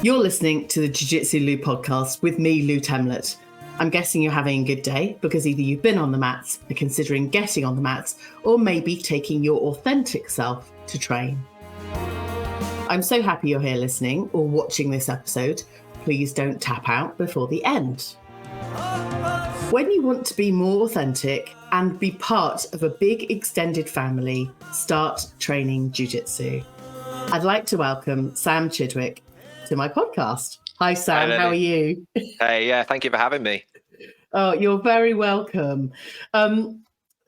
You're listening to the Jiu-Jitsu Lou podcast with me, Lou Temlett. I'm guessing you're having a good day because either you've been on the mats, are considering getting on the mats, or maybe taking your authentic self to train. I'm so happy you're here listening or watching this episode. Please don't tap out before the end. When you want to be more authentic and be part of a big extended family, start training jiu-jitsu. I'd like to welcome Sam Chidwick to my podcast. Hi, Sam. Hi, how are you? Hey, yeah, thank you for having me. Oh, you're very welcome.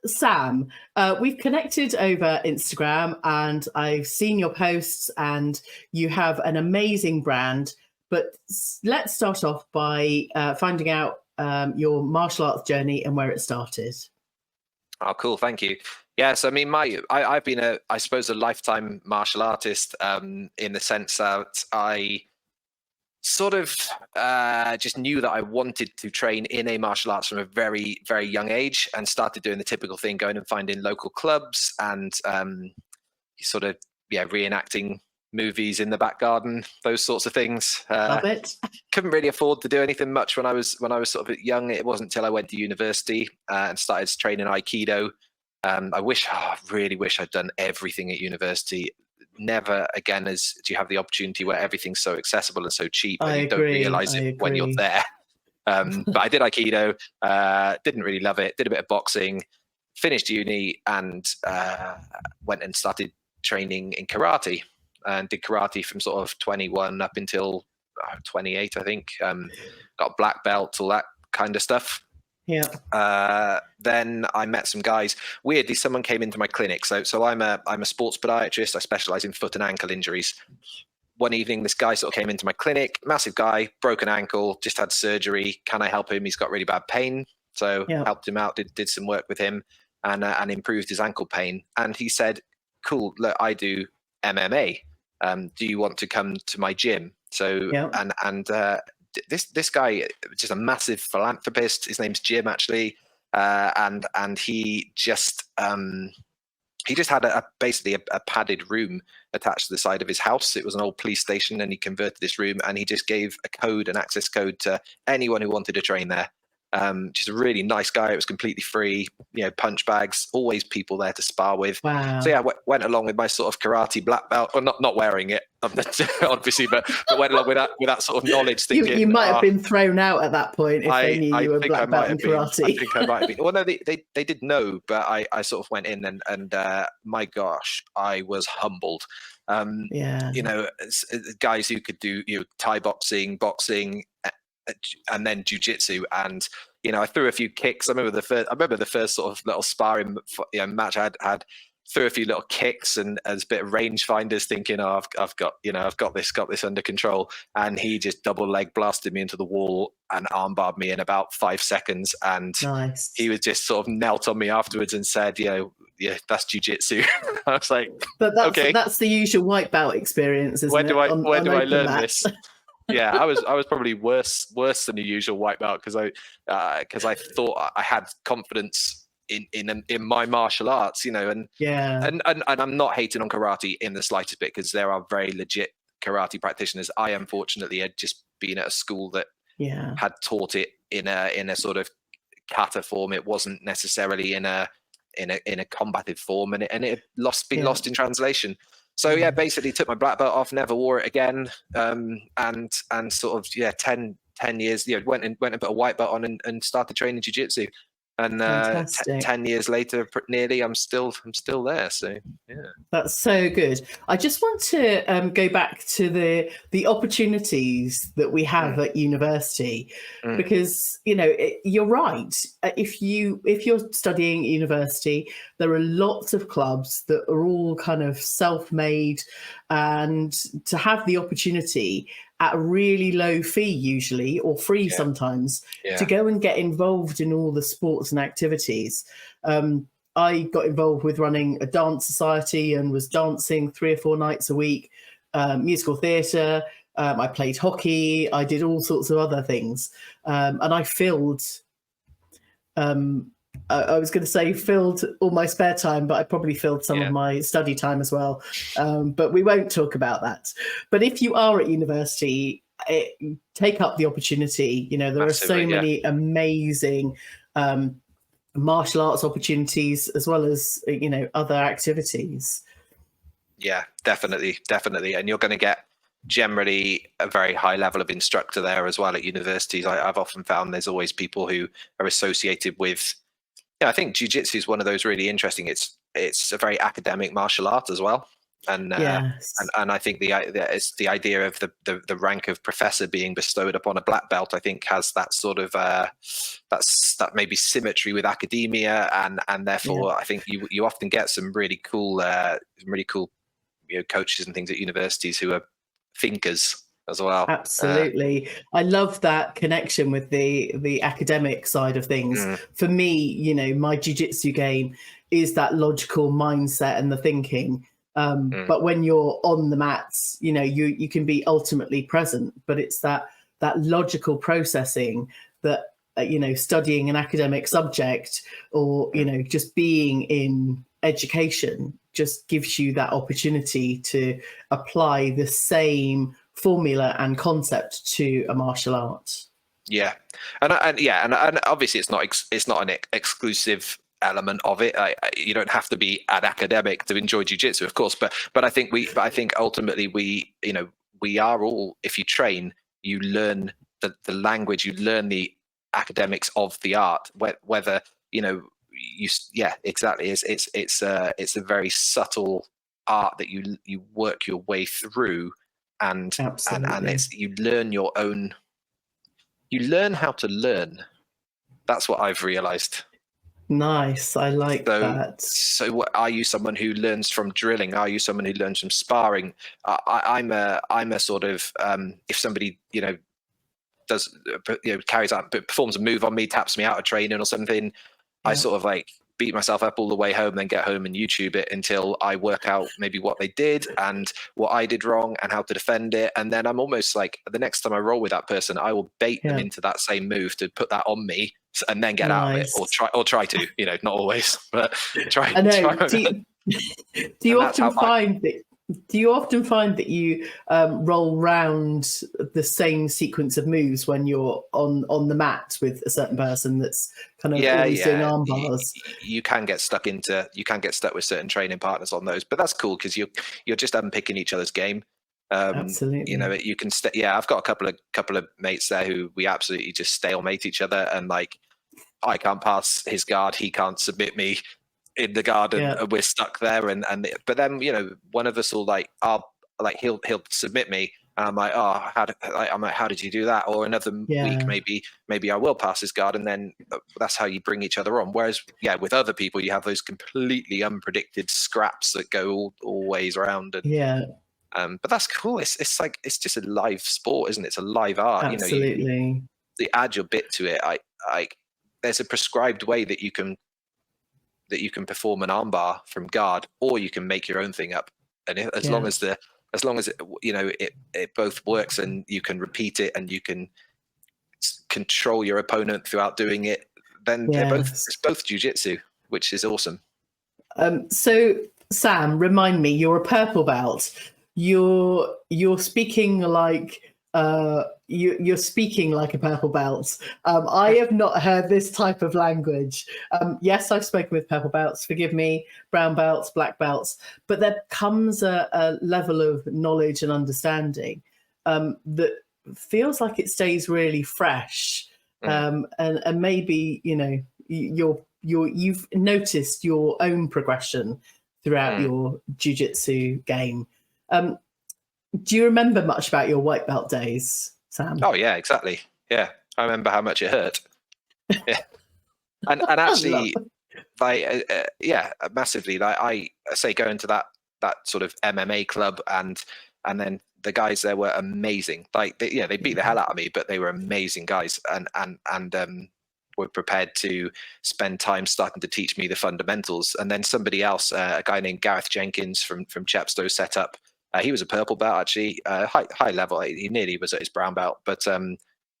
Sam, we've connected over Instagram and I've seen your posts and you have an amazing brand. But let's start off by finding out your martial arts journey and where it started. Oh, cool. Thank you. Yes, I mean, I've been I suppose, a lifetime martial artist in the sense that I sort of just knew that I wanted to train in a martial arts from a very, very young age and started doing the typical thing, going and finding local clubs and sort of, reenacting movies in the back garden, those sorts of things. Love it. Couldn't really afford to do anything much when I was sort of young. It wasn't until I went to university and started training Aikido. I really wish I'd done everything at university. Never again do you have the opportunity where everything's so accessible and so cheap and you don't realize it when you're there. But I did Aikido, didn't really love it, did a bit of boxing, finished uni and went and started training in karate and did karate from sort of 21 up until 28, I think. Got black belt, all that kind of stuff. Yeah. Then I met some guys. Weirdly, someone came into my clinic. So I'm a sports podiatrist. I specialize in foot and ankle injuries. One evening, this guy sort of came into my clinic, massive guy, broken ankle, just had surgery. Can I help him? He's got really bad pain. So helped him out, did some work with him and improved his ankle pain. And he said, cool, look, I do MMA. Do you want to come to my gym? So, this guy, just a massive philanthropist. His name's Jim, actually, and he just had basically a padded room attached to the side of his house. It was an old police station, and he converted this room, and he just gave an access code to anyone who wanted to train there. Just a really nice guy. It was completely free, punch bags, always people there to spar with. Wow. So went along with my sort of karate black belt, or not wearing it, obviously, but went along with that sort of knowledge. Thinking, you might have been thrown out at that point if they knew you were black belt in karate. I think I might have been. Well, no, they did know, but I sort of went in and my gosh, I was humbled. Guys who could do Thai boxing, and then jiu-jitsu, and I threw a few kicks. I remember the first sort of little sparring match I had threw a few little kicks and as a bit of rangefinders, thinking, oh, I've got this under control. And he just double leg blasted me into the wall and armbarred me in about 5 seconds. And nice. He was just sort of knelt on me afterwards and said, yeah, that's jiu-jitsu. I was like, but that's, okay, that's the usual white belt experience, isn't when it? When do I learn mats? this? Yeah, I was probably worse than the usual white belt because I thought I had confidence in my martial arts, and I'm not hating on karate in the slightest bit because there are very legit karate practitioners. I unfortunately had just been at a school that had taught it in a sort of kata form. It wasn't necessarily in a combative form, and it had been lost in translation. So basically took my black belt off, never wore it again, and sort of 10 years, went and put a white belt on and started training jiu-jitsu. And 10 years later, nearly, I'm still there. So that's so good. I just want to go back to the opportunities that we have at university, because you're right. If you're studying at university, there are lots of clubs that are all kind of self-made, and to have the opportunity at a really low fee usually, or free sometimes, to go and get involved in all the sports and activities. I got involved with running a dance society and was dancing 3 or 4 nights a week, musical theatre. I played hockey. I did all sorts of other things. And I filled I was going to say filled all my spare time, but I probably filled some of my study time as well. But we won't talk about that. But if you are at university, take up the opportunity. You know, there Massively, are so many amazing martial arts opportunities as well as, you know, other activities. Yeah, definitely. And you're going to get generally a very high level of instructor there as well at universities. I've often found there's always people who are associated with, I think jiu-jitsu is one of those really interesting. It's a very academic martial art as well. And Yes. and I think it's the idea of the rank of professor being bestowed upon a black belt, I think, has that sort of that maybe symmetry with academia, and therefore I think you often get some really cool coaches and things at universities who are thinkers as well. Absolutely. I love that connection with the academic side of things. For me, you know, my jiu-jitsu game is that logical mindset and the thinking. But when you're on the mats, you know, you can be ultimately present, but it's that logical processing that, you know, studying an academic subject or, you know, just being in education just gives you that opportunity to apply the same formula and concept to a martial art. Yeah, and obviously it's not an exclusive element of it. You don't have to be an academic to enjoy jiu-jitsu, of course, but I think ultimately we are all, if you train, you learn the language, you learn the academics of the art, whether exactly. It's a very subtle art that you work your way through, and it's you learn how to learn. That's what I've realized. Nice. I like that. So what, are you someone who learns from drilling? Are you someone who learns from sparring? I'm a sort of if somebody does carries out, performs a move on me, taps me out of training or something, I sort of like beat myself up all the way home, then get home and YouTube it until I work out maybe what they did and what I did wrong and how to defend it. And then I'm almost like, the next time I roll with that person, I will bait them into that same move to put that on me and then get out of it, or try to, not always, but try. I know. Do you often find that? Do you often find that you roll round the same sequence of moves when you're on the mat with a certain person that's kind of always doing arm bars? You can get stuck with certain training partners on those, but that's cool because you're just unpicking each other's game. Absolutely. You can I've got a couple of mates there who we absolutely just stalemate each other, and like I can't pass his guard, he can't submit me in the garden, and we're stuck there. But then one of us will he'll submit me, and I'm like, oh, how did you do that? Or another week, maybe I will pass his guard, and then that's how you bring each other on. Whereas with other people, you have those completely unpredicted scraps that go all ways around. And but that's cool. It's just a live sport, isn't it? It's a live art. Absolutely. You add your bit to it. There's a prescribed way that you can perform an armbar from guard, or you can make your own thing up. And as long as it both works and you can repeat it and you can control your opponent throughout doing it, then it's both jiu-jitsu, which is awesome. So Sam, remind me, you're a purple belt. You're speaking like you're speaking like a purple belt. I have not heard this type of language. Yes, I've spoken with purple belts, forgive me, brown belts, black belts, but there comes a level of knowledge and understanding that feels like it stays really fresh. And maybe you've noticed your own progression throughout your jiu-jitsu game. Do you remember much about your white belt days, Sam? Oh yeah, exactly. Yeah, I remember how much it hurt. Yeah, and actually, massively. Like I say, going to that sort of MMA club, and then the guys there were amazing. Like they beat the hell out of me, but they were amazing guys, and were prepared to spend time starting to teach me the fundamentals. And then somebody else, a guy named Gareth Jenkins from Chepstow, set up. He was a purple belt, actually, high level. He nearly was at his brown belt, but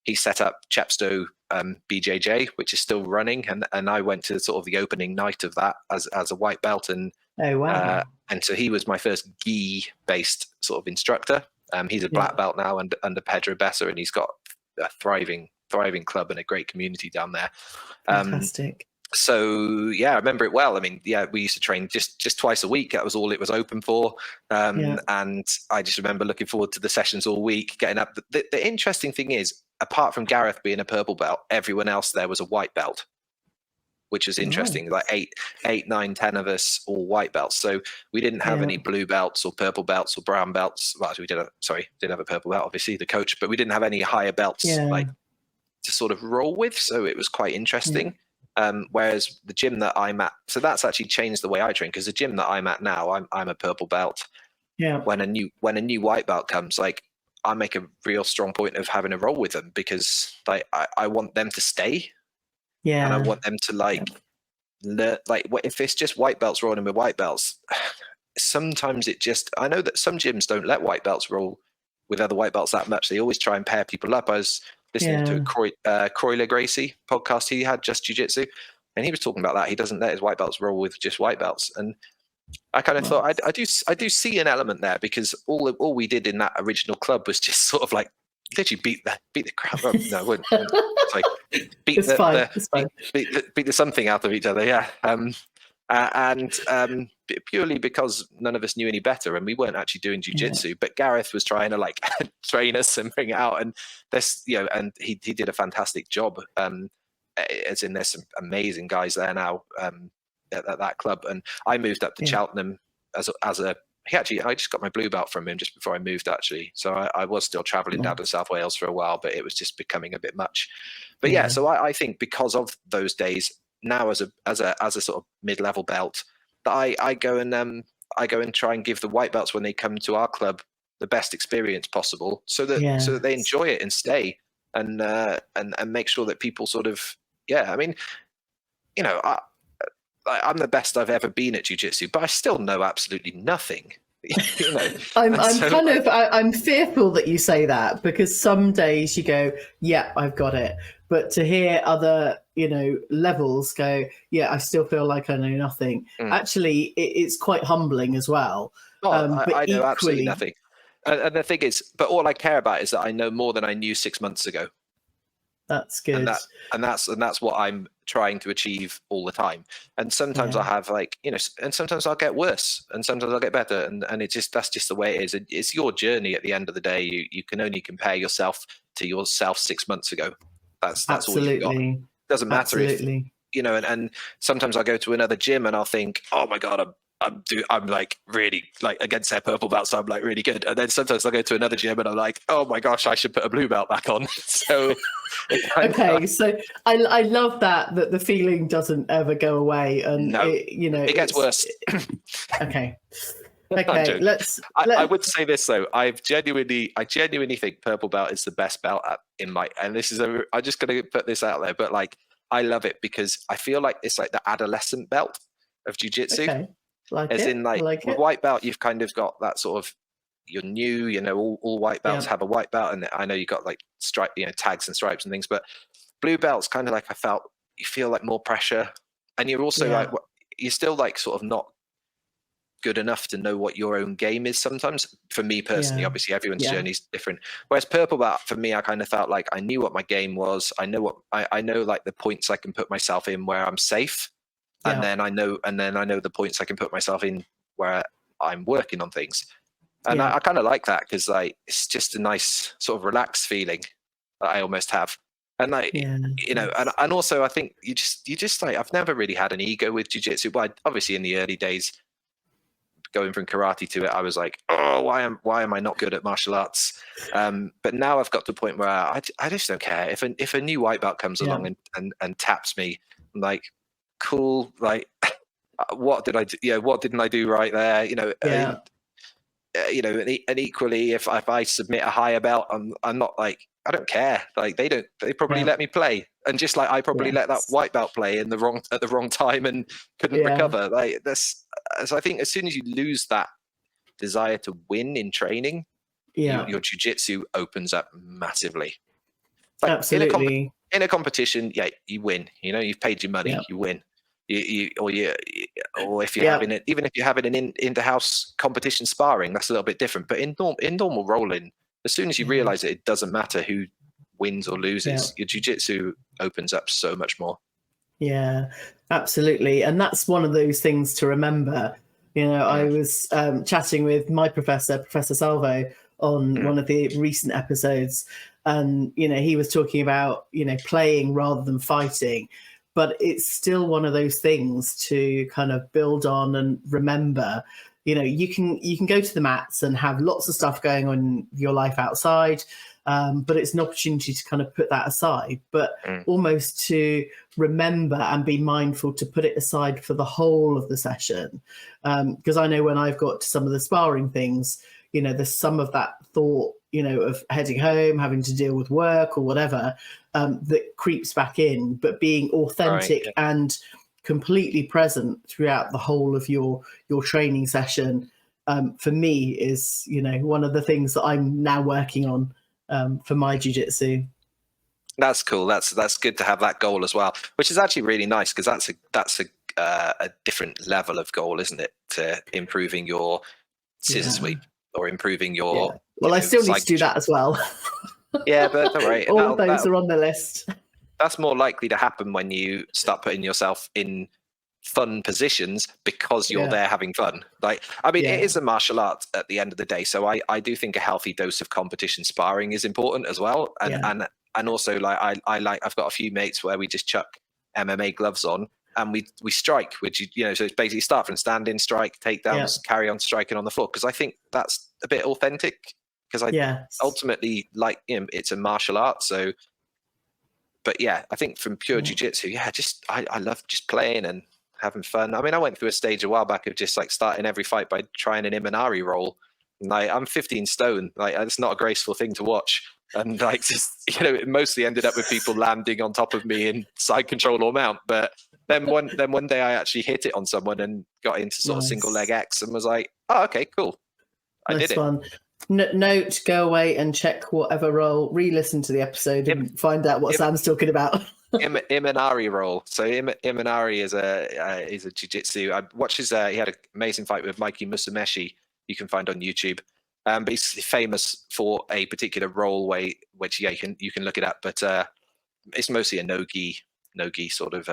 he set up Chepstow BJJ, which is still running. And I went to sort of the opening night of that as a white belt. And oh wow! And so he was my first gi-based sort of instructor. He's a black belt now under Pedro Bessa, and he's got a thriving club and a great community down there. Fantastic. So yeah, I remember it well. I mean, yeah, we used to train just twice a week. That was all it was open for. And I just remember looking forward to the sessions all week, getting up. The interesting thing is, apart from Gareth being a purple belt, everyone else there was a white belt, which is interesting. Like 8, 9, 10 of us all white belts. So we didn't have any blue belts or purple belts or brown belts. Well, we did have a purple belt, obviously, the coach, but we didn't have any higher belts like to sort of roll with. So it was quite interesting. Whereas the gym that I'm at, so that's actually changed the way I train, because the gym that I'm at now, I'm a purple belt. Yeah. When a new white belt comes, like, I make a real strong point of having a roll with them, because like I want them to stay. Yeah. And I want them to learn, like, if it's just white belts rolling with white belts, sometimes I know that some gyms don't let white belts roll with other white belts that much. They always try and pair people up. I was listening to a Croyler Gracie podcast he had, Just Jiu Jitsu, and he was talking about that. He doesn't let his white belts roll with just white belts. And I kind of thought I do see an element there, because all we did in that original club was just sort of like literally beat the crap up. No, I wouldn't. It's like beat the something out of each other. Yeah. And purely because none of us knew any better, and we weren't actually doing jiu-jitsu, but Gareth was trying to like train us and bring it out, and this, and he did a fantastic job. As in, there's some amazing guys there now at that club, and I moved up to Cheltenham as a. I just got my blue belt from him just before I moved, actually. So I was still traveling down to South Wales for a while, but it was just becoming a bit much. But so I think because of those days, now as a sort of mid-level belt, that I go and try and give the white belts, when they come to our club, the best experience possible, so that they enjoy it and stay, and make sure that people sort of I mean, I'm the best I've ever been at jiu-jitsu, but I still know absolutely nothing. I'm fearful that you say that, because some days you go, yeah, I've got it, but to hear other levels go, yeah, I still feel like I know nothing. Actually, it's quite humbling as well. But I know absolutely nothing, and the thing is, but all I care about is that I know more than I knew 6 months ago. That's good. And that's what I'm trying to achieve all the time. And sometimes I have and sometimes I'll get worse, and sometimes I'll get better. And that's just the way it is. It's your journey at the end of the day. You can only compare yourself to yourself 6 months ago. That's all you've got. It doesn't matter if and sometimes I go to another gym and I'll think, oh my God, I'm like really like against their purple belt, so I'm like really good. And then sometimes I go to another gym and I'm like, oh my gosh, I should put a blue belt back on. So so I love that the feeling doesn't ever go away, and it gets worse. Okay. I would say this though. I genuinely think purple belt is the best belt and this is I'm just going to put this out there, but like I love it because I feel like it's like the adolescent belt of jiu-jitsu. Okay. With white belt, you've kind of got that sort of, you're new, all white belts have a white belt, and I know you got like stripe, tags and stripes and things, but blue belts kind of like you feel like more pressure, and you're also like, you're still like sort of not good enough to know what your own game is sometimes. For me personally, obviously everyone's journey is different. Whereas purple belt, for me, I kind of felt like I knew what my game was. I know I know like the points I can put myself in where I'm safe. And then I know the points I can put myself in where I'm working on things. And I kind of like that, because like it's just a nice sort of relaxed feeling that I almost have. And like and also I think you just like, I've never really had an ego with jiu-jitsu. But obviously in the early days, going from karate to it, I was like, oh, why am I not good at martial arts? But now I've got to the point where I just don't care if a new white belt comes along and taps me. I'm like, cool, like what did I do? What didn't I do right there? And equally, if I submit a higher belt, I'm not like, I don't care. Like they probably let me play, and just like I probably let that white belt play at the wrong time and couldn't recover. Like that's, so I think as soon as you lose that desire to win in training, your jiu-jitsu opens up massively. Like absolutely. In a competition, you win. You've paid your money, you win. or if you're having it, even if you're having an inter-house competition sparring, that's a little bit different. But in normal rolling, as soon as you realize that it doesn't matter who wins or loses, your jiu-jitsu opens up so much more. Yeah, absolutely. And that's one of those things to remember. I was chatting with my professor, Professor Salvo, on one of the recent episodes. And, he was talking about, playing rather than fighting. But it's still one of those things to kind of build on and remember. You can go to the mats and have lots of stuff going on in your life outside, but it's an opportunity to kind of put that aside, but almost to remember and be mindful to put it aside for the whole of the session. Because I know when I've got to some of the sparring things, there's some of that thought, of heading home, having to deal with work or whatever, that creeps back in, but being authentic and completely present throughout the whole of your training session, for me is, one of the things that I'm now working on for my jiu-jitsu. That's cool. That's good to have that goal as well, which is actually really nice, because that's a different level of goal, isn't it? To improving your scissor sweep or improving your. Well, I still need to do that as well. Yeah, but all right. All of those are on the list. That's more likely to happen when you start putting yourself in fun positions because you're there having fun. It is a martial art at the end of the day. So I do think a healthy dose of competition sparring is important as well. And also I've got a few mates where we just chuck MMA gloves on and we strike, which so it's basically start from standing, strike, takedowns, carry on striking on the floor, because I think that's a bit authentic, because ultimately it's a martial art. So but I think from pure jiu-jitsu, I love just playing and having fun. I mean, I went through a stage a while back of just starting every fight by trying an Imanari roll. And I'm 15 stone. It's not a graceful thing to watch. And it mostly ended up with people landing on top of me in side control or mount. But then one day I actually hit it on someone and got into sort of single leg X and was like, oh, okay, cool. I did it. Fun. Note, go away and check whatever roll, re-listen to the episode and find out what Sam's talking about. Imanari roll. So Imanari is a jiu-jitsu. I watched he had an amazing fight with Mikey Musameshi, you can find on YouTube. But he's famous for a particular roll which you can look it up. But it's mostly a no-gi sort of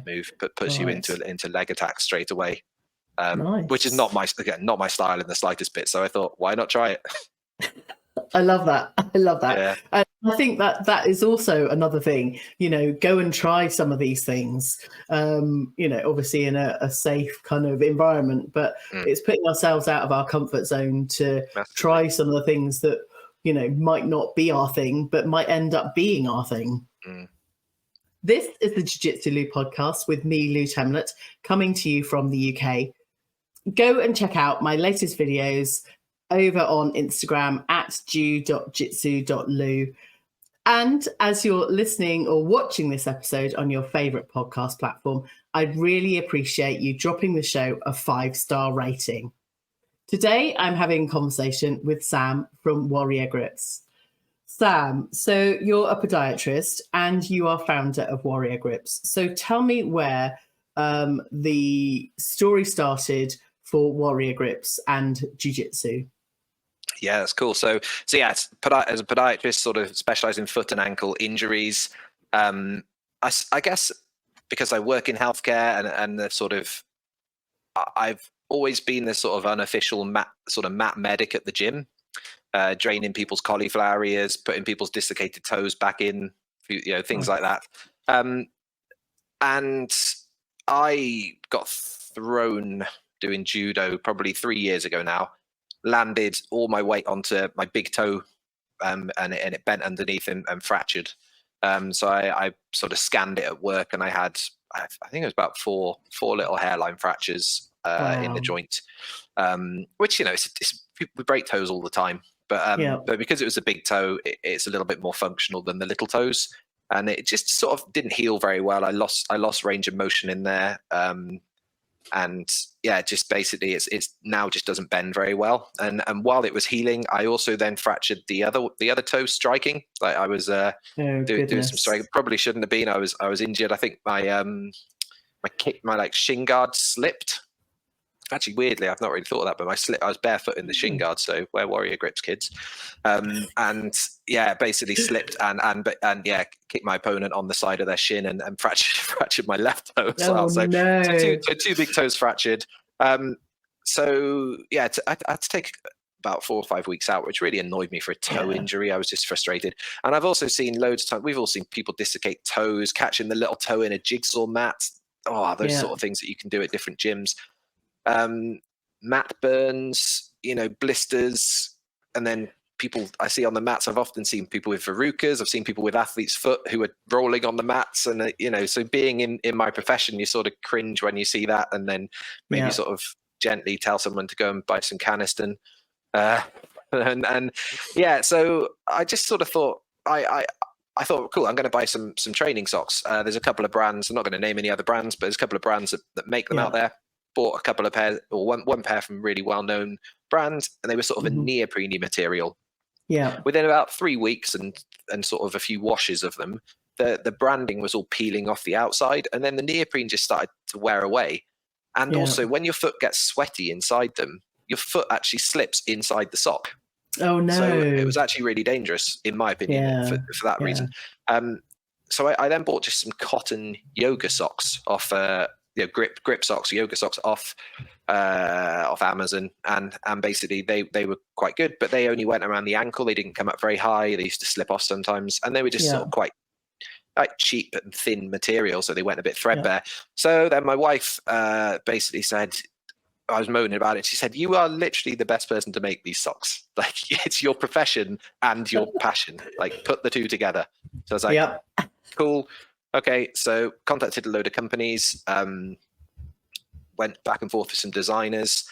move, but puts you into leg attack straight away. Which is not my style in the slightest bit. So I thought, why not try it? I love that. Yeah. And I think that is also another thing, go and try some of these things, obviously in a safe kind of environment, but it's putting ourselves out of our comfort zone to try some of the things that, might not be our thing, but might end up being our thing. This is the Jiu-Jitsu Lou podcast with me, Lou Temlett, coming to you from the UK. Go and check out my latest videos over on Instagram at jiu.jitsu.lou. And as you're listening or watching this episode on your favourite podcast platform, I'd really appreciate you dropping the show a 5-star rating. Today, I'm having a conversation with Sam from Warrior Grips. Sam, so you're a podiatrist and you are founder of Warrior Grips. So tell me where the story started for Warrior Grips and Jiu-Jitsu. Yeah, that's cool. So as a podiatrist, sort of specialize in foot and ankle injuries. I guess because I work in healthcare and the sort of, I've always been the sort of unofficial mat medic at the gym, draining people's cauliflower ears, putting people's dislocated toes back in, things like that. And I got thrown doing judo probably 3 years ago now, landed all my weight onto my big toe, and it bent underneath and fractured. So I sort of scanned it at work, and I think it was about four little hairline fractures in the joint, which, we break toes all the time. But because it was a big toe, it's a little bit more functional than the little toes. And it just sort of didn't heal very well. I lost range of motion in there. And just basically it's now just doesn't bend very well. And while it was healing, I also then fractured the other toe striking. Like I was doing some striking. Probably shouldn't have been. I was injured. I think my my like shin guard slipped. Actually, weirdly, I've not really thought of that, but I was barefoot in the shin guard, so wear warrior grips, kids. And yeah, basically slipped and yeah, kicked my opponent on the side of their shin and fractured my left toe as well. So no. two big toes fractured. So yeah, I had to take about 4 or 5 weeks out, which really annoyed me for a toe injury. I was just frustrated. And I've also seen loads of times, we've all seen people dislocate toes, catching the little toe in a jigsaw mat. Oh, those sort of things that you can do at different gyms. Mat burns, blisters, and then people I see on the mats. I've often seen people with verrucas. I've seen people with athlete's foot who are rolling on the mats, and so being in my profession, you sort of cringe when you see that, and then maybe sort of gently tell someone to go and buy some Caniston. And yeah, so I just sort of thought I thought, cool, I'm going to buy some training socks. There's a couple of brands. I'm not going to name any other brands, but there's a couple of brands that make them out there. Bought a couple of pairs, or one pair from really well-known brands, and they were sort of a neoprene material. Yeah. Within about 3 weeks and sort of a few washes of them, the branding was all peeling off the outside, and then the neoprene just started to wear away. And also, when your foot gets sweaty inside them, your foot actually slips inside the sock. Oh no! So it was actually really dangerous, in my opinion, for that reason. So I then bought just some cotton yoga socks off. Grip socks, yoga socks off Amazon, and basically they were quite good, but they only went around the ankle. They didn't come up very high. They used to slip off sometimes, and they were just sort of quite cheap and thin material, so they went a bit threadbare. So then my wife basically said, I was moaning about it. She said, "You are literally the best person to make these socks. Like, it's your profession and your passion. Like, put the two together." So I was like, cool. Okay, so contacted a load of companies, went back and forth with some designers,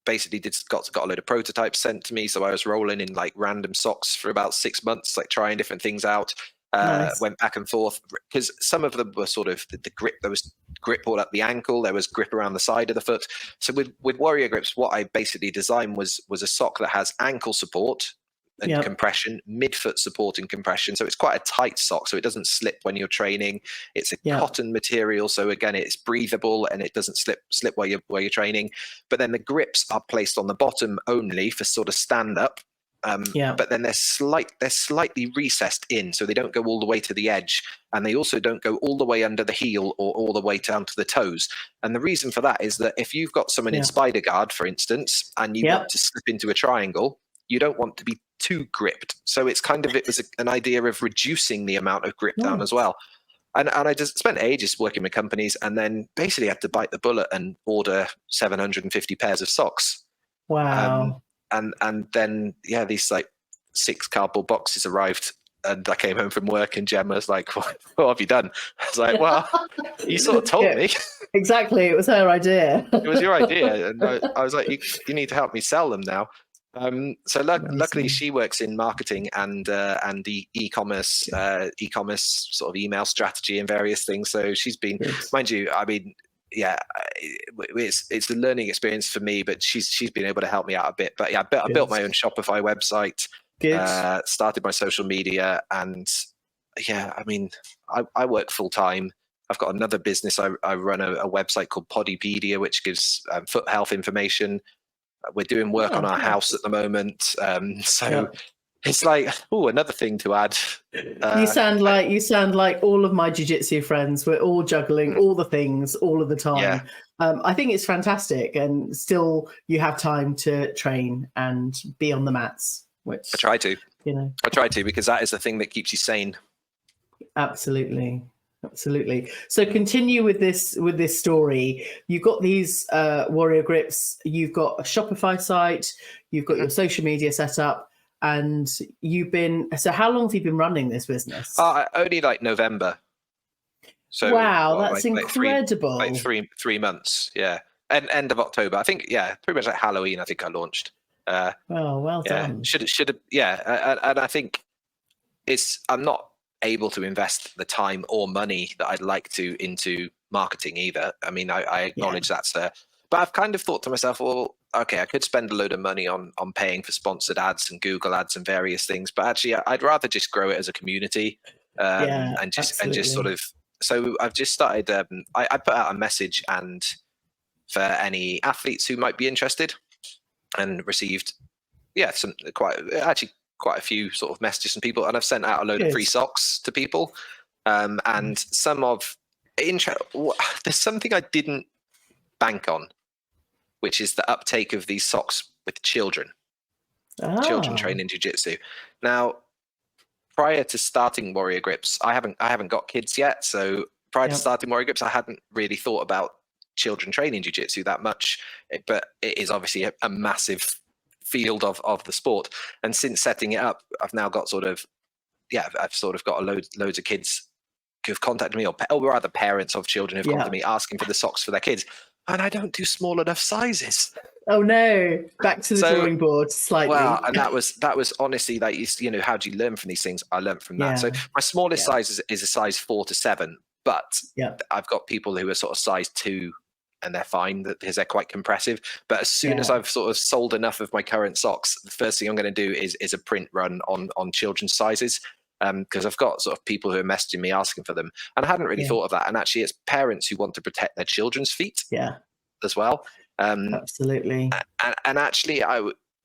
basically got a load of prototypes sent to me. So I was rolling in like random socks for about 6 months, like trying different things out. Nice. Went back and forth because some of them were sort of the grip. There was grip all up the ankle. There was grip around the side of the foot. So with warrior grips, what I basically designed was a sock that has ankle support and compression, midfoot support and compression. So it's quite a tight sock, so it doesn't slip when you're training. It's a cotton material, so again, it's breathable and it doesn't slip while you're training. But then the grips are placed on the bottom only for sort of stand up. But then they're slightly recessed in, so they don't go all the way to the edge, and they also don't go all the way under the heel or all the way down to the toes. And the reason for that is that if you've got someone in spider guard, for instance, and you want to slip into a triangle, you don't want to be too gripped. So it was an idea of reducing the amount of grip down as well. And I just spent ages working with companies, and then basically had to bite the bullet and order 750 pairs of socks. Wow. And then these like 6 cardboard boxes arrived, and I came home from work, and Gemma was like, "What have you done?" I was like, "Well, you sort of told me." Exactly, it was her idea. It was your idea, and I was like, "You need to help me sell them now." So luckily, she works in marketing and the e-commerce sort of email strategy and various things. So she's been, mind you, I mean, it's a learning experience for me, but she's been able to help me out a bit. But yeah, I built my own Shopify website, started my social media, and I mean, I work full time. I've got another business. I run a website called Podipedia, which gives foot health information. We're doing work on our house at the moment, so it's like, another thing to add. You sound like all of my jiu-jitsu friends. We're all juggling all the things all of the time. I think it's fantastic, and still you have time to train and be on the mats. Which I try to. I try to, because that is the thing that keeps you sane. Absolutely. So continue with this story. You've got these warrior grips. You've got a Shopify site. You've got your social media set up, and so how long have you been running this business? Only like November. So wow, that's incredible. Like 3 months. Yeah, and end of October. I think. Yeah, pretty much like Halloween. I think I launched. Well done. Should have. Yeah, and I think I'm not able to invest the time or money that I'd like to into marketing either. I mean, I acknowledge that's there, but I've kind of thought to myself, well, okay, I could spend a load of money on paying for sponsored ads and Google ads and various things, but actually I'd rather just grow it as a community and just sort of so I've just started. I put out a message and for any athletes who might be interested, and received some quite a few sort of messages from people, and I've sent out a load of free socks to people. And some of there's something I didn't bank on, which is the uptake of these socks with children. Children training jiu-jitsu. Now, prior to starting Warrior Grips, I haven't got kids yet, so prior to starting Warrior Grips, I hadn't really thought about children training jiu-jitsu that much, but it is obviously a massive field of the sport. And since setting it up, I've now got I've sort of got loads of kids who've contacted me, or rather parents of children who've come to me asking for the socks for their kids, and I don't do small enough sizes. Oh no! Back to the drawing board slightly. Well, and that was honestly, like, how do you learn from these things? I learned from that. So my smallest size is a size 4 to 7, but I've got people who are sort of size 2, and they're fine because they're quite compressive. But as soon as I've sort of sold enough of my current socks, the first thing I'm going to do is a print run on children's sizes. Because I've got sort of people who are messaging me asking for them, and I hadn't really thought of that. And actually, it's parents who want to protect their children's feet, as well. Absolutely. And actually,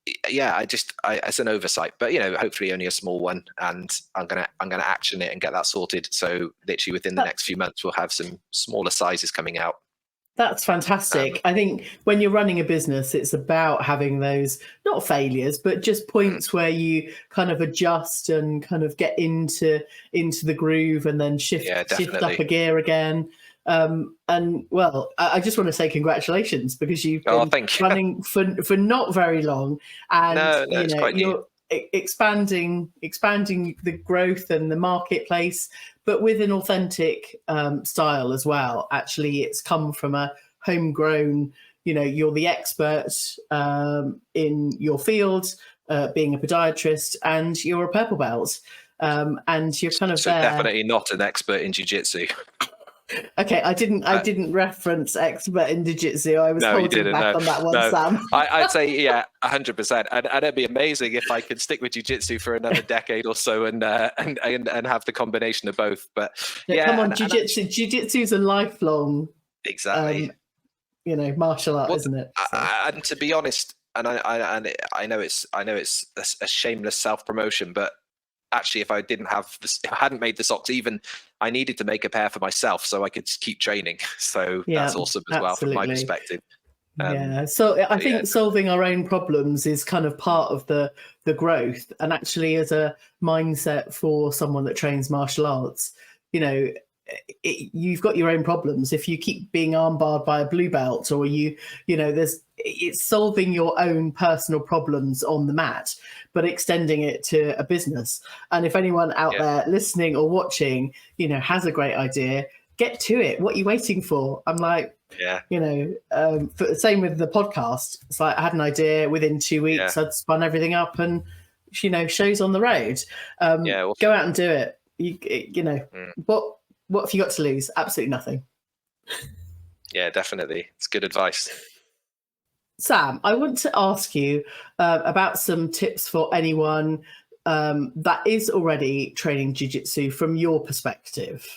it's an oversight, but hopefully only a small one, and I'm gonna action it and get that sorted. So literally within the next few months, we'll have some smaller sizes coming out. That's fantastic. I think when you're running a business, it's about having those, not failures, but just points where you kind of adjust and kind of get into the groove, and then shift up a gear again. And well, I just want to say congratulations, because you've been running for not very long, and you're expanding the growth and the marketplace, but with an authentic style as well. Actually, it's come from a homegrown, you're the expert in your field, being a podiatrist, and you're a purple belt, and you're kind of so definitely not an expert in jiu-jitsu. Okay, I didn't reference expert in jiu-jitsu. I was holding back on that one, Sam. I'd say 100%, and it'd be amazing if I could stick with jiu-jitsu for another decade or so, and have the combination of both. But come on, jiu-jitsu is a lifelong martial art, isn't it? So. And to be honest, and I know it's a shameless self-promotion, but actually, if I hadn't made the socks, even I needed to make a pair for myself so I could keep training. So that's awesome as well from my perspective. So I think solving our own problems is kind of part of the growth, and actually as a mindset for someone that trains martial arts, you've got your own problems. If you keep being armbarred by a blue belt, or it's solving your own personal problems on the mat, but extending it to a business. And if anyone out there listening or watching, has a great idea, get to it. What are you waiting for? I'm like, same with the podcast. It's like I had an idea, within 2 weeks, I'd spun everything up, and shows on the road. Go out and do it. What have you got to lose? Absolutely nothing. Yeah, definitely. It's good advice. Sam, I want to ask you about some tips for anyone that is already training jiu-jitsu from your perspective,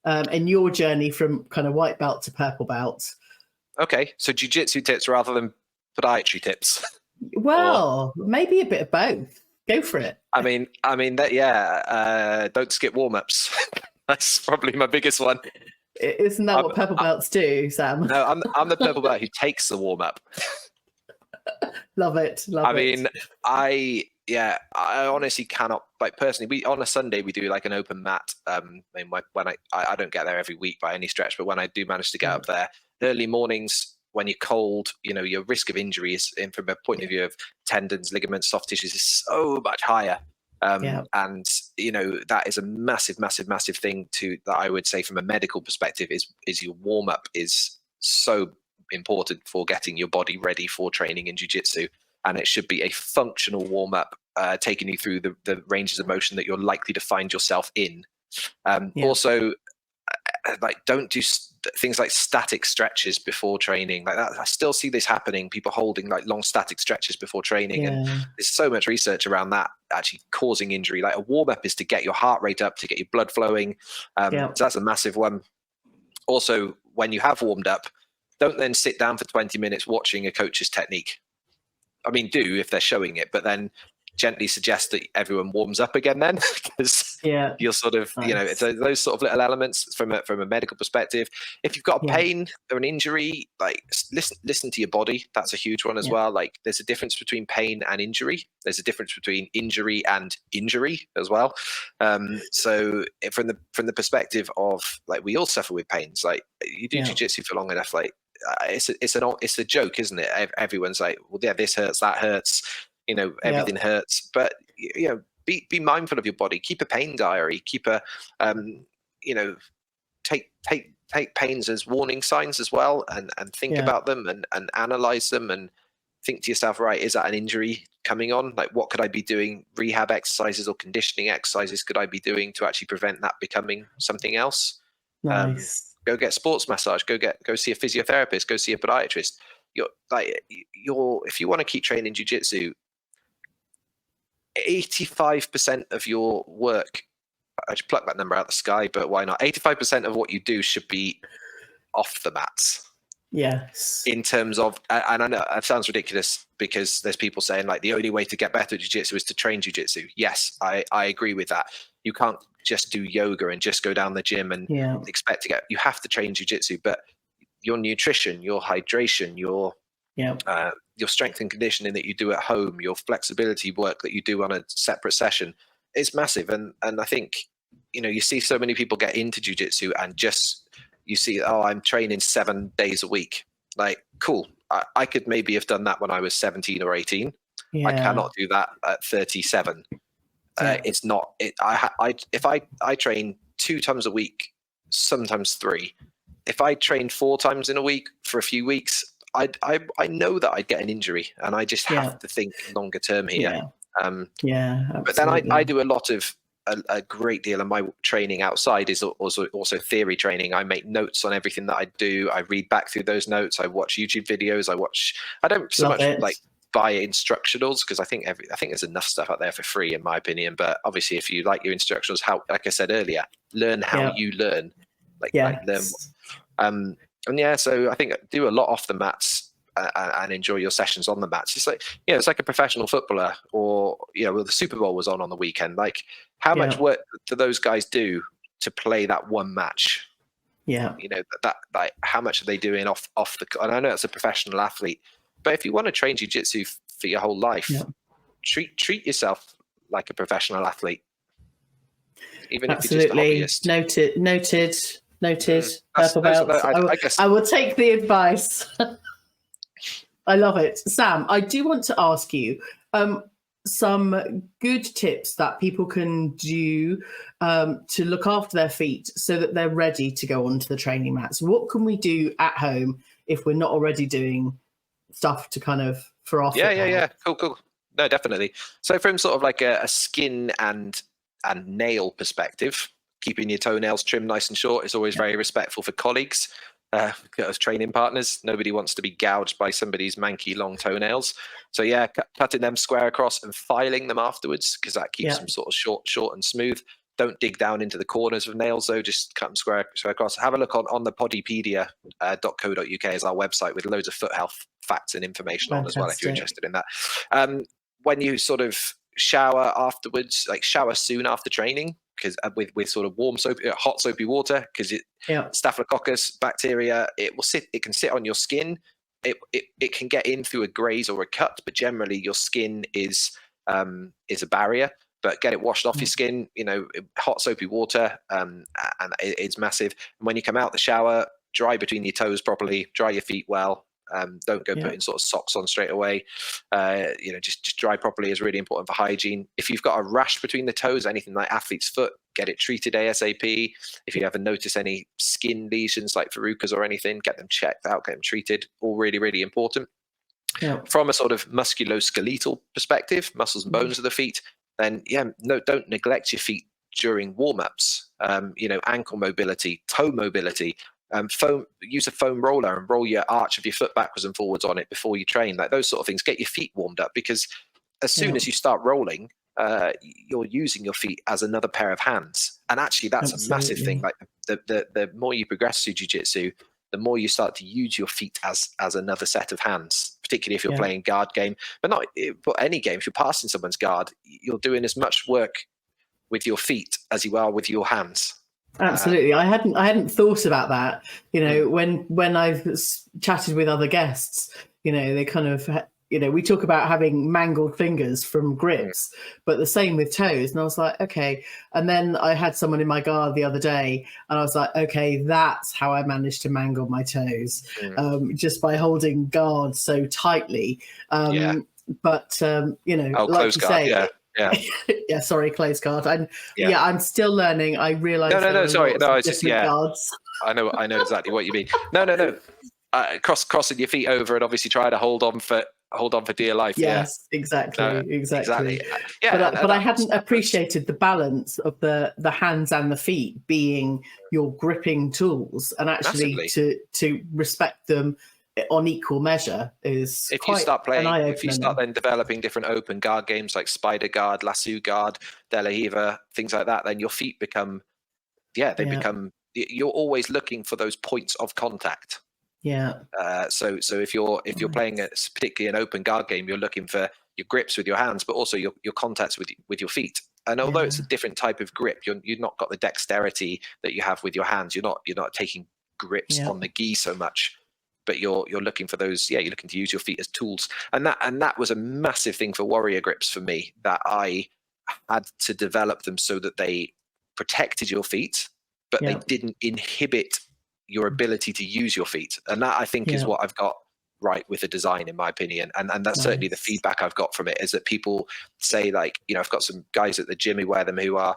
and your journey from kind of white belt to purple belt. Okay, so jiu-jitsu tips rather than podiatry tips. Well, maybe a bit of both. Go for it. I mean that, don't skip warm-ups. That's probably my biggest one. Isn't that what purple belts do, Sam? No, I'm the purple belt who takes the warm up. Love it. I honestly cannot. Like, personally, on a Sunday we do like an open mat. When I don't get there every week by any stretch, but when I do manage to get up there, early mornings when you're cold, your risk of injury is, from a point of view of tendons, ligaments, soft tissues, is so much higher. And that is a massive thing that I would say from a medical perspective is your warm up is so important for getting your body ready for training in jiu-jitsu, and it should be a functional warm up, taking you through the ranges of motion that you're likely to find yourself in. Also, like, don't do things like static stretches before training. Like that, I still see this happening. People holding like long static stretches before training, and there's so much research around that actually causing injury. Like a warm up is to get your heart rate up, to get your blood flowing. So that's a massive one. Also, when you have warmed up, don't then sit down for 20 minutes watching a coach's technique. I mean, do if they're showing it, but then gently suggest that everyone warms up again then, because you're sort of, it's those sort of little elements from a medical perspective. If you've got a pain or an injury, like listen to your body. That's a huge one as well. Like there's a difference between pain and injury. There's a difference between injury and injury as well. So from the perspective of like, we all suffer with pains. Like you do jiu-jitsu for long enough, like it's a joke, isn't it? Everyone's like, well, yeah, this hurts, that hurts. Everything hurts, but be mindful of your body. Keep a pain diary. Keep a, take pains as warning signs as well, and think about them and analyze them and think to yourself, right, is that an injury coming on? Like, what could I be doing? Rehab exercises or conditioning exercises could I be doing to actually prevent that becoming something else? Nice. Go get sports massage. Go see a physiotherapist. Go see a podiatrist. If you want to keep training jiu-jitsu, 85% of your work, I should pluck that number out of the sky, but why not? 85% of what you do should be off the mats. Yes. In terms of, and I know it sounds ridiculous because there's people saying like the only way to get better at jiu-jitsu is to train jiu-jitsu. Yes, I agree with that. You can't just do yoga and just go down the gym and expect to you have to train jiu-jitsu, but your nutrition, your hydration, your strength and conditioning that you do at home, your flexibility work that you do on a separate session is massive. And I think, you see so many people get into jiu-jitsu and you see, oh, I'm training 7 days a week. Like, cool. I could maybe have done that when I was 17 or 18. I cannot do that at 37. It's not, if I train 2 times a week, sometimes 3, if I train 4 times in a week for a few weeks, I know that I'd get an injury, and I just have to think longer term here. But then I do a great deal of my training outside is also theory training. I make notes on everything that I do. I read back through those notes. I watch YouTube videos. I don't so much like buy instructionals, because I think there's enough stuff out there for free, in my opinion. But obviously, if you like your instructionals, like I said earlier, learn how you learn. Like learn. So I think do a lot off the mats and enjoy your sessions on the mats. It's like, it's like a professional footballer, or, the Super Bowl was on the weekend. Like, how much work do those guys do to play that one match? That like, how much are they doing off the, and I know it's a professional athlete, but if you want to train jiu-jitsu for your whole life, treat yourself like a professional athlete. Even if you're just a hobbyist. Noted. Purple belts. I guess I will take the advice. I love it. Sam, I do want to ask you some good tips that people can do to look after their feet so that they're ready to go onto the training mats. What can we do at home if we're not already doing stuff to kind of for our foot? Yeah. Cool. No, definitely. So from sort of like a skin and nail perspective, keeping your toenails trimmed nice and short is always very respectful for colleagues, as training partners. Nobody wants to be gouged by somebody's manky long toenails. So cutting them square across and filing them afterwards, because that keeps them sort of short and smooth. Don't dig down into the corners of nails though, just cut them square across. Have a look on the podipedia.co.uk is our website with loads of foot health facts and information on as well, if you're interested in that. When you sort of shower afterwards, like shower soon after training, because with sort of warm soap, hot soapy water, because Staphylococcus bacteria, it can sit on your skin. It can get in through a graze or a cut, but generally your skin is a barrier. But get it washed off your skin, hot soapy water, and it's massive. And when you come out the shower, dry between your toes properly, dry your feet well. Don't go putting sort of socks on straight away. Just dry properly is really important for hygiene. If you've got a rash between the toes, anything like athlete's foot, get it treated ASAP. If you ever notice any skin lesions like verrucas or anything, get them checked out, get them treated. All really, really important. From a sort of musculoskeletal perspective, muscles and bones of the feet, then don't neglect your feet during warm-ups. Ankle mobility, toe mobility. Use a foam roller and roll your arch of your foot backwards and forwards on it before you train. Like those sort of things, get your feet warmed up, because as soon as you start rolling, you're using your feet as another pair of hands. And actually, that's a massive thing. Like the more you progress through jiu-jitsu, the more you start to use your feet as another set of hands, particularly if you're playing guard game, but not any game. If you're passing someone's guard, you're doing as much work with your feet as you are with your hands. Absolutely. I hadn't thought about that. You know, when I've chatted with other guests, you know, they kind of, you know, we talk about having mangled fingers from grips, but the same with toes. And I was like, okay. And then I had someone in my guard the other day, and I was like, okay, that's how I managed to mangle my toes, just by holding guard so tightly. But you know, like you say, yeah, sorry, close guard. I'm still learning. I realise. No, sorry, no, it's just guards. I know exactly what you mean. No. Crossing your feet over and obviously try to hold on for dear life. Yes, exactly. Yeah, but I hadn't appreciated the balance of the hands and the feet being your gripping tools, and actually to respect them on equal measure is if you start then developing different open guard games like spider guard, lasso guard, De La Riva, things like that, then your feet become you're always looking for those points of contact. So if you're playing particularly an open guard game, you're looking for your grips with your hands, but also your contacts with your feet. And although it's a different type of grip, you've not got the dexterity that you have with your hands. You're not taking grips on the gi so much, but you're looking for those. You're looking to use your feet as tools. And that was a massive thing for warrior grips for me, that I had to develop them so that they protected your feet, but they didn't inhibit your ability to use your feet. And that, I think, is what I've got right with the design, in my opinion. And that's certainly the feedback I've got from it, is that people say, like, you know, I've got some guys at the gym who wear them who are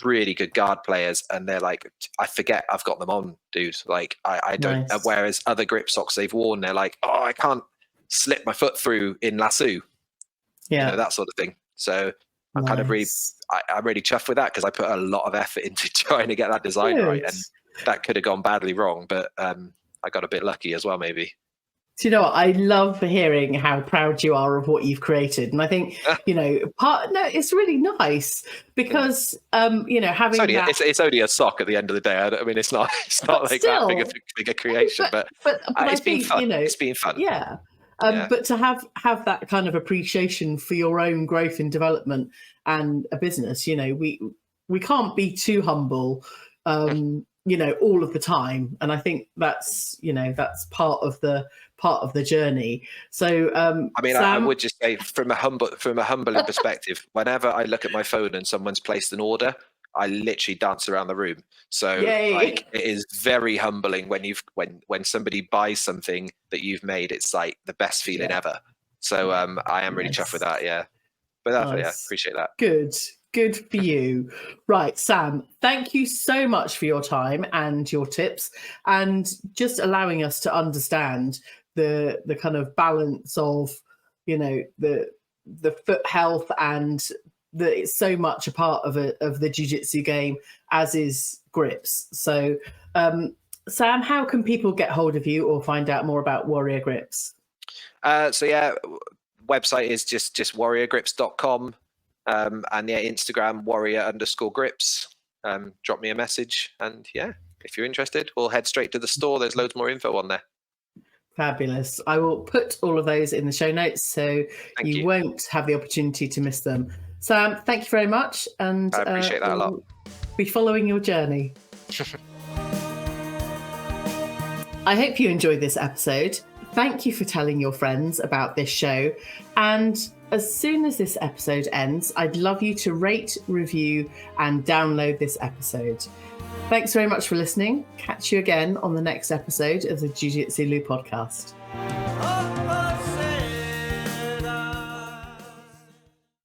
really good guard players, and they're like, I forget I've got them on, dude. Like I don't. Whereas other grip socks they've worn, they're like, oh, I can't slip my foot through in lasso. You know, that sort of thing. So I'm kind of I'm really chuffed with that, because I put a lot of effort into trying to get that design right, and that could have gone badly wrong, but I got a bit lucky as well, maybe. Do you know what? I love hearing how proud you are of what you've created. And I think, you know, it's really nice because, you know, having it's only a sock at the end of the day. I mean, it's not like still, that big a creation, but it's been fun. You know, it's been fun. Yeah. But to have that kind of appreciation for your own growth and development and a business, you know, we can't be too humble, you know, all of the time. And I think that's part of the journey. So I mean, Sam, I would just say from a humbling perspective, whenever I look at my phone and someone's placed an order, I literally dance around the room. So like, it is very humbling when somebody buys something that you've made. It's like the best feeling ever. So I am really chuffed with that. Yeah. But appreciate that. Good for you. Right, Sam, thank you so much for your time and your tips, and just allowing us to understand the kind of balance of, you know, the foot health, and that it's so much a part of the jiu-jitsu game, as is grips. So Sam, how can people get hold of you or find out more about Warrior Grips? Website is just warriorgrips.com. And Instagram warrior_grips. Drop me a message, and if you're interested, we'll head straight to the store. There's loads more info on there. Fabulous. I will put all of those in the show notes, so you won't have the opportunity to miss them. Sam, thank you very much, and I appreciate that a lot. Be following your journey. I hope you enjoyed this episode. Thank you for telling your friends about this show, and as soon as this episode ends, I'd love you to rate, review, and download this episode. Thanks very much for listening. Catch you again on the next episode of the Jiu Jitsu Lou podcast.